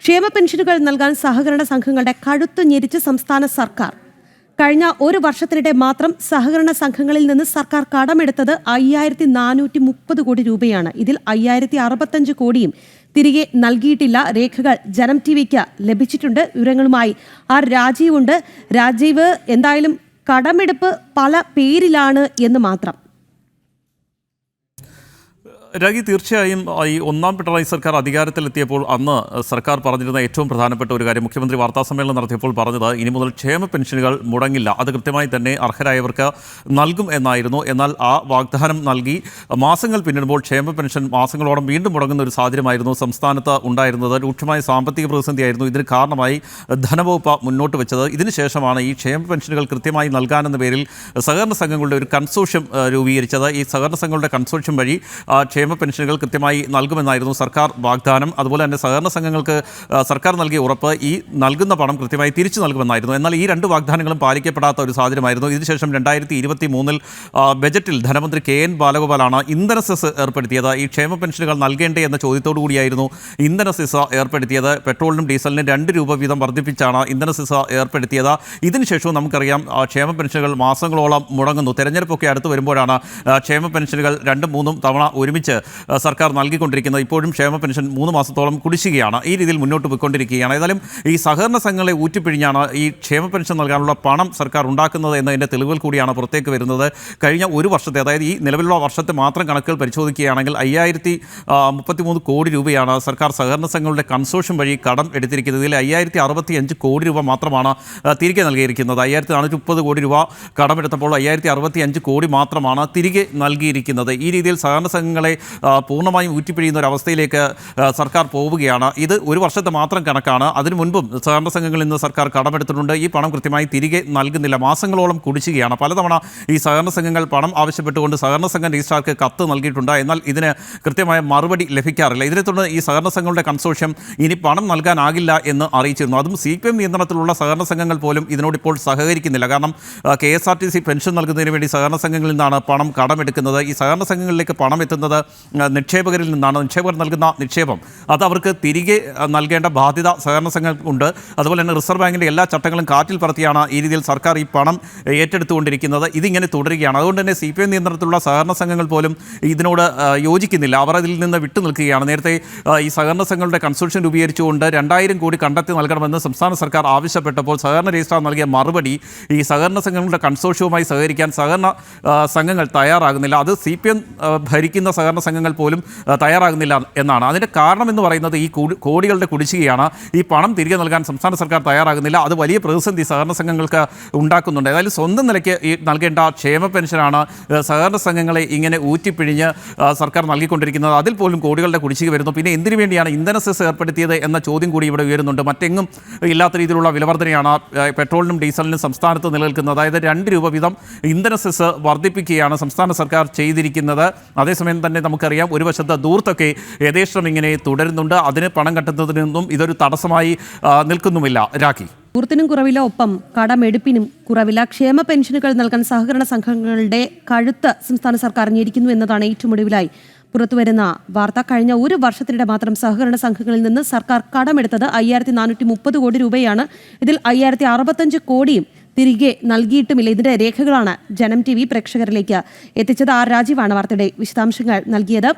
ക്ഷേമ പെൻഷനുകൾ നൽകാൻ സഹകരണ സംഘങ്ങളുടെ കഴുത്ത് ഞെരിച്ച് സംസ്ഥാന സർക്കാർ. കഴിഞ്ഞ ഒരു വർഷത്തിനിടെ മാത്രം സഹകരണ സംഘങ്ങളിൽ നിന്ന് സർക്കാർ കടമെടുത്തത് 5430 കോടി രൂപയാണ്. ഇതിൽ 5065 കോടിയും തിരികെ നൽകിയിട്ടില്ല. രേഖകൾ ജനം ടിവിക്ക് ലഭിച്ചിട്ടുണ്ട്. വിവരങ്ങളുമായി രാജീവ് ഉണ്ട്. രാജീവ്, എന്തായാലും കടമെടുപ്പ് പല പേരിലാണ് എന്ന് മാത്രം. രാഗി, തീർച്ചയായും ഈ ഒന്നാം പിണറായി സർക്കാർ അധികാരത്തിലെത്തിയപ്പോൾ അന്ന് സർക്കാർ പറഞ്ഞിരുന്ന ഏറ്റവും പ്രധാനപ്പെട്ട ഒരു കാര്യം, മുഖ്യമന്ത്രി വാർത്താസമ്മേളനം നടത്തിയപ്പോൾ പറഞ്ഞത് ഇനി മുതൽ ക്ഷേമ പെൻഷനുകൾ മുടങ്ങില്ല, അത് കൃത്യമായി തന്നെ അർഹരായവർക്ക് നൽകും എന്നായിരുന്നു. എന്നാൽ ആ വാഗ്ദാനം നൽകി മാസങ്ങൾ പിന്നിടുമ്പോൾ ക്ഷേമ പെൻഷൻ മാസങ്ങളോളം വീണ്ടും മുടങ്ങുന്ന ഒരു സാഹചര്യമായിരുന്നു സംസ്ഥാനത്ത് ഉണ്ടായിരുന്നത്. രൂക്ഷമായ സാമ്പത്തിക പ്രതിസന്ധിയായിരുന്നു ഇതിന് കാരണമായി ധനവകുപ്പ് മുന്നോട്ട് വെച്ചത്. ഇതിനുശേഷമാണ് ഈ ക്ഷേമ പെൻഷനുകൾ കൃത്യമായി നൽകാനെന്ന പേരിൽ സഹകരണ സംഘങ്ങളുടെ ഒരു കൺസോർഷ്യം രൂപീകരിച്ചത്. ഈ സഹകരണ സംഘങ്ങളുടെ കൺസോർഷ്യം വഴി ക്ഷേമ പെൻഷനുകൾ കൃത്യമായി നൽകുമെന്നായിരുന്നു സർക്കാർ വാഗ്ദാനം. അതുപോലെ തന്നെ സഹകരണ സംഘങ്ങൾക്ക് സർക്കാർ നൽകിയ ഉറപ്പ് ഈ നൽകുന്ന പണം കൃത്യമായി തിരിച്ചു നൽകുമെന്നായിരുന്നു. എന്നാൽ ഈ രണ്ട് വാഗ്ദാനങ്ങളും പാലിക്കപ്പെടാത്ത ഒരു സാഹചര്യമായിരുന്നു. ഇതിനുശേഷം 2023 ബജറ്റിൽ ധനമന്ത്രി KN ബാലഗോപാലാണ് ഇന്ധന സെസ് ഏർപ്പെടുത്തിയത്. ഈ ക്ഷേമ പെൻഷനുകൾ നൽകേണ്ടേ എന്ന ചോദ്യത്തോടു കൂടിയായിരുന്നു ഇന്ധന സെസ് ഏർപ്പെടുത്തിയത്. പെട്രോളിനും ഡീസലിനും 2 രൂപ വീതം വർദ്ധിപ്പിച്ചാണ് ഇന്ധന സെസ് ഏർപ്പെടുത്തിയത്. ഇതിനുശേഷവും നമുക്കറിയാം ക്ഷേമ പെൻഷനുകൾ മാസങ്ങളോളം മുടങ്ങുന്നു. തെരഞ്ഞെടുപ്പൊക്കെ അടുത്ത് വരുമ്പോഴാണ് ക്ഷേമ പെൻഷനുകൾ 2-3 തവണ ഒരുമിച്ച് സർക്കാർ നൽകിക്കൊണ്ടിരിക്കുന്നത്. ഇപ്പോഴും ക്ഷേമ പെൻഷൻ 3 മാസത്തോളം കുടിശ്ശികയാണ്. ഈ രീതിയിൽ മുന്നോട്ട് പോയിക്കൊണ്ടിരിക്കുകയാണ്. ഏതായാലും ഈ സഹകരണ സംഘങ്ങളെ ഊറ്റിപ്പിഴിഞ്ഞാണ് ഈ ക്ഷേമ പെൻഷൻ നൽകാനുള്ള പണം സർക്കാർ ഉണ്ടാക്കുന്നത് എന്നതിൻ്റെ തെളിവുകൾ കൂടിയാണ് പുറത്തേക്ക് വരുന്നത്. കഴിഞ്ഞ ഒരു വർഷത്തെ, അതായത് ഈ നിലവിലുള്ള വർഷത്തെ മാത്രം കണക്കുകൾ പരിശോധിക്കുകയാണെങ്കിൽ 5033 കോടി രൂപയാണ് സർക്കാർ സഹകരണ സംഘങ്ങളുടെ കൺസോർഷ്യം വഴി കടം എടുത്തിരിക്കുന്നത്. ഇതിൽ 5065 കോടി രൂപ മാത്രമാണ് തിരികെ നൽകിയിരിക്കുന്നത്. 5430 കോടി രൂപ കടമെടുത്തപ്പോൾ 5065 കോടി മാത്രമാണ് തിരികെ നൽകിയിരിക്കുന്നത്. ഈ രീതിയിൽ സഹകരണ സംഘങ്ങളെ പൂർണ്ണമായും ഊറ്റിപ്പിഴിയുന്ന ഒരു അവസ്ഥയിലേക്ക് സർക്കാർ പോവുകയാണ്. ഇത് ഒരു വർഷത്തെ മാത്രം കണക്കാണ്. അതിനു മുൻപും സഹകരണ സംഘങ്ങളിൽ നിന്ന് സർക്കാർ കടമെടുത്തിട്ടുണ്ട്. ഈ പണം കൃത്യമായി തിരികെ നൽകുന്നില്ല. മാസങ്ങളോളം കുടിശ്ശികയാണ്. പലതവണ ഈ സഹകരണ സംഘങ്ങൾ പണം ആവശ്യപ്പെട്ടുകൊണ്ട് സഹകരണ സംഘം രജിസ്ട്രാർക്ക് കത്ത് നൽകിയിട്ടുണ്ട്. എന്നാൽ ഇതിന് കൃത്യമായ മറുപടി ലഭിക്കാറില്ല. ഇതിനെ തുടർന്ന് ഈ സഹകരണ സംഘങ്ങളുടെ കൺസോർഷ്യം ഇനി പണം നൽകാനാകില്ല എന്ന് അറിയിച്ചിരുന്നു. അതും CPM നിയന്ത്രണത്തിലുള്ള സഹകരണ സംഘങ്ങൾ പോലും ഇതിനോടിപ്പോൾ സഹകരിക്കുന്നില്ല. കാരണം KSRTC പെൻഷൻ നൽകുന്നതിന് വേണ്ടി സഹകരണ സംഘങ്ങളിൽ നിന്നാണ് പണം കടമെടുക്കുന്നത്. ഈ സഹകരണ സംഘങ്ങളിലേക്ക് പണം എത്തുന്നത് നിക്ഷേപകരിൽ നിന്നാണ്. നിക്ഷേപകർ നൽകുന്ന നിക്ഷേപം അത് അവർക്ക് തിരികെ നൽകേണ്ട ബാധ്യത സഹകരണ സംഘങ്ങൾക്കുണ്ട്. അതുപോലെ തന്നെ റിസർവ് ബാങ്കിൻ്റെ എല്ലാ ചട്ടങ്ങളും കാറ്റിൽ പറത്തിയാണ് ഈ രീതിയിൽ സർക്കാർ ഈ പണം ഏറ്റെടുത്തുകൊണ്ടിരിക്കുന്നത്. ഇതിങ്ങനെ തുടരുകയാണ്. അതുകൊണ്ട് തന്നെ CPM നിയന്ത്രണത്തിലുള്ള സഹകരണ സംഘങ്ങൾ പോലും ഇതിനോട് യോജിക്കുന്നില്ല. അവർ അതിൽ നിന്ന് വിട്ടു നിൽക്കുകയാണ്. നേരത്തെ ഈ സഹകരണ സംഘങ്ങളുടെ കൺസോർഷ്യം രൂപീകരിച്ചുകൊണ്ട് 2000 കോടി കണ്ടെത്തി നൽകണമെന്ന് സംസ്ഥാന സർക്കാർ ആവശ്യപ്പെട്ടപ്പോൾ സഹകരണ രജിസ്ട്രാർ നൽകിയ മറുപടി ഈ സഹകരണ സംഘങ്ങളുടെ കൺസോർഷ്യവുമായി സഹകരിക്കാൻ സഹകരണ സംഘങ്ങൾ തയ്യാറാകുന്നില്ല. അത് CPM ഭരിക്കുന്ന സഹകരണ സംഘങ്ങൾ പോലും തയ്യാറാകുന്നില്ല എന്നാണ്. അതിൻ്റെ കാരണമെന്ന് പറയുന്നത് ഈ കോടികളുടെ കുടിശ്ശികയാണ്. ഈ പണം തിരികെ നൽകാൻ സംസ്ഥാന സർക്കാർ തയ്യാറാകുന്നില്ല. അത് വലിയ പ്രതിസന്ധി സഹകരണ സംഘങ്ങൾക്ക് ഉണ്ടാക്കുന്നുണ്ട്. ഏതായാലും സ്വന്തം നിലയ്ക്ക് ഈ നൽകേണ്ട ക്ഷേമ പെൻഷനാണ് സഹകരണ സംഘങ്ങളെ ഇങ്ങനെ ഊറ്റിപ്പിഴിഞ്ഞ് സർക്കാർ നൽകിക്കൊണ്ടിരിക്കുന്നത്. അതിൽ പോലും കോടികളുടെ കുടിശ്ശിക വരുന്നു. പിന്നെ എന്തിനു വേണ്ടിയാണ് ഇന്ധന സെസ് ഏർപ്പെടുത്തിയത് എന്ന ചോദ്യം കൂടി ഇവിടെ ഉയരുന്നുണ്ട്. മറ്റെങ്ങും ഇല്ലാത്ത രീതിയിലുള്ള വിലവർധനയാണ് പെട്രോളിനും ഡീസലിനും സംസ്ഥാനത്ത് നിലനിൽക്കുന്നത്. അതായത് 2 രൂപ വീതം ഇന്ധന സെസ് വർദ്ധിപ്പിക്കുകയാണ് സംസ്ഥാന സർക്കാർ ചെയ്തിരിക്കുന്നത്. അതേസമയം തന്നെ നമുക്കറിയാം ഒരു വശത്ത് ദൂർത്തൊക്കെ യഥേഷ്ടം ഇങ്ങനെ തുടരുന്നുണ്ട്. അതിന് പണം കണ്ടെത്തുന്നതിനൊന്നും ഇതൊരു തടസ്സമായി നിൽക്കുന്നുമില്ല. രാഖി, ദൂർത്തിനും കുറവില്ല, ഒപ്പം കടമെടുപ്പിനും കുറവില്ല. ക്ഷേമ പെൻഷനുകൾ നൽകാൻ സഹകരണ സംഘങ്ങളുടെ കഴുത്ത് സംസ്ഥാന സർക്കാർ ഞെരിക്കുന്നു എന്നതാണ് ഏറ്റവും ഒടുവിലായി പുറത്തുവരുന്ന വാർത്ത. കഴിഞ്ഞ ഒരു വർഷത്തിനിടെ മാത്രം സഹകരണ സംഘങ്ങളിൽ നിന്ന് സർക്കാർ കടമെടുത്തത് 5430 കോടി രൂപയാണ്. ഇതിൽ 5065 കോടിയും തിരികെ നൽകിയിട്ടുമില്ല. ഇതിന്റെ രേഖകളാണ് ജനം TV പ്രേക്ഷകരിലേക്ക് എത്തിച്ചത്. രാജീവാണ് വാർത്തയുടെ വിശദാംശങ്ങൾ നൽകിയത്.